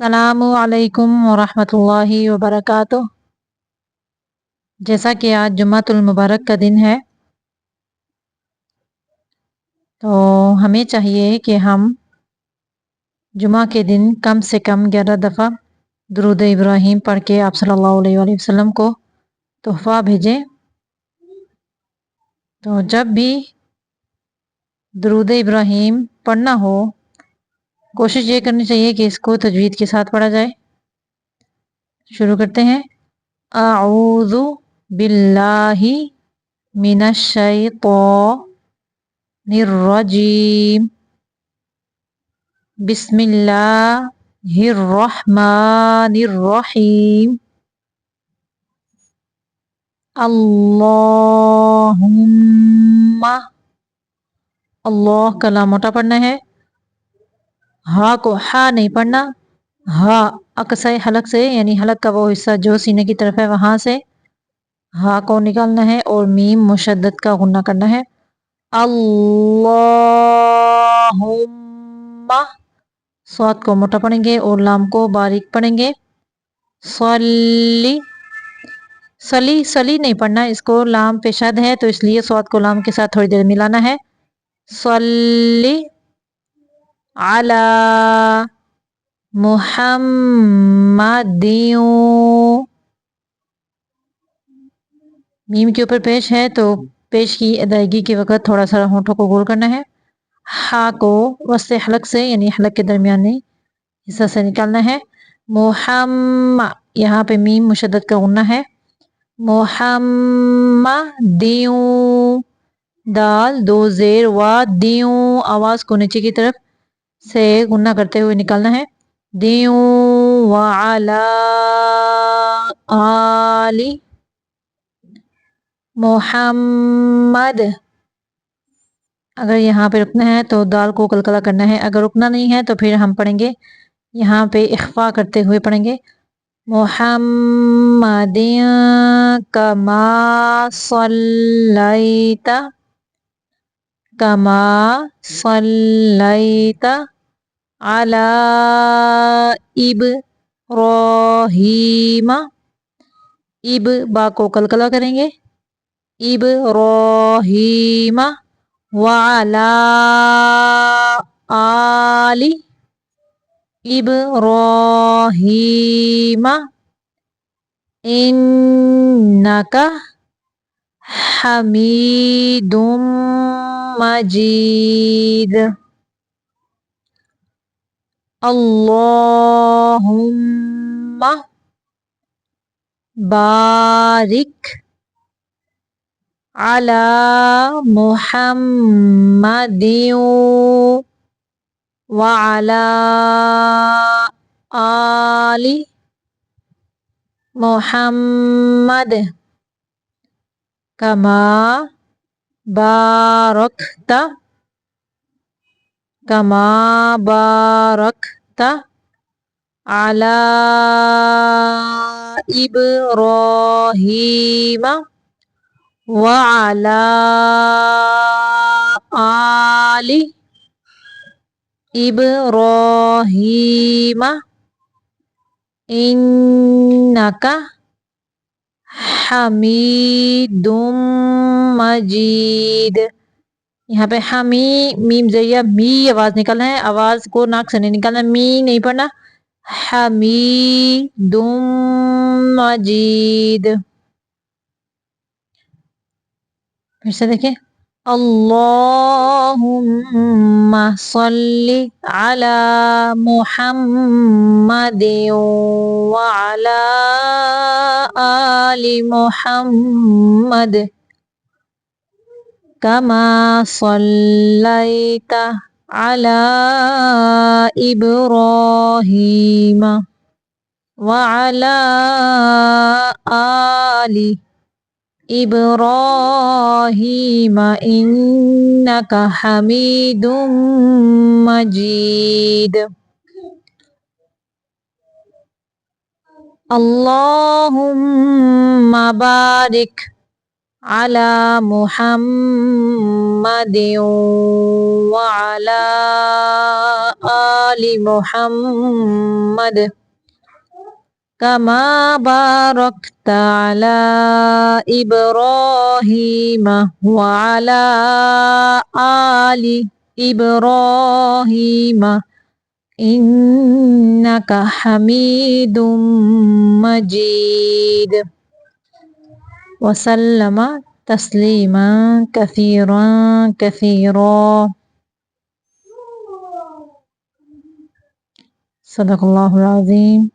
السلام علیکم ورحمۃ اللہ وبرکاتہ۔ جیسا کہ آج جمعۃ المبارک کا دن ہے تو ہمیں چاہیے کہ ہم جمعہ کے دن کم سے کم 11 دفعہ درود ابراہیم پڑھ کے آپ صلی اللہ علیہ وآلہ وسلم کو تحفہ بھیجیں۔ تو جب بھی درود ابراہیم پڑھنا ہو کوشش یہ کرنی چاہیے کہ اس کو تجوید کے ساتھ پڑھا جائے۔ شروع کرتے ہیں۔ اعوذ باللہ من الشیطان الرجیم، بسم اللہ الرحمن الرحیم، اللہم، اللہ کا لام موٹا پڑھنا ہے، ہا کو ہا نہیں پڑھنا، ہا اقصی حلق سے یعنی حلق کا وہ حصہ جو سینے کی طرف ہے وہاں سے ہا کو نکالنا ہے اور میم مشدد کا غنہ کرنا ہے۔ اللہم، صاد کو موٹا پڑھیں گے اور لام کو باریک پڑھیں گے۔ صلی، سلی سلی نہیں پڑھنا، اس کو لام پہ شد ہے تو اس لیے صاد کو لام کے ساتھ تھوڑی دیر ملانا ہے۔ صلی علی محمد، میم کے اوپر پیش ہے تو پیش کی ادائیگی کے وقت تھوڑا سا ہونٹوں کو گول کرنا ہے۔ ہا کو وسط حلق سے یعنی حلق کے درمیانی حصہ سے نکالنا ہے۔ محمد، یہاں پہ میم مشدد کا غنہ ہے۔ محمد، دال دو زیر وا دیوں، آواز کو نیچے کی طرف سے غنہ کرتے ہوئے نکالنا ہے۔ دیوں وعلا آلی محمد، اگر یہاں پہ رکنا ہے تو دال کو قلقلہ کرنا ہے، اگر رکنا نہیں ہے تو پھر ہم پڑھیں گے یہاں پہ اخفا کرتے ہوئے پڑھیں گے۔ محمد کما صلیت، کما صلیت علی ابراہیم، اب با کو قلقلہ کریں گے، ابراہیم وعلی آل ابراہیم انک حمید مجید۔ اللہم بارک علی محمد وعلی آل محمد کما بارکت، کما بارکت علی ابراہیم وعلی آل ابراہیم انک حمید مجید۔ یہاں پہ حمی میم زیہ می آواز نکالنا ہے، آواز کو ناک سے نہیں نکالنا، می نہیں پڑھنا۔ حمید مجید، پھر سے دیکھیں۔ اللہم صلی علی محمد وعلی آل محمد کما صلیت علی ابراہیم وعلی آل ابراہیم انک حمید مجید۔ اللہم بارک على محمد وعلى آل محمد كما باركت على إبراهيم وعلى آل إبراهيم إنك حميد مجيد وسلم تسلیما کثیرا کثیرا. صدق اللہ العظیم.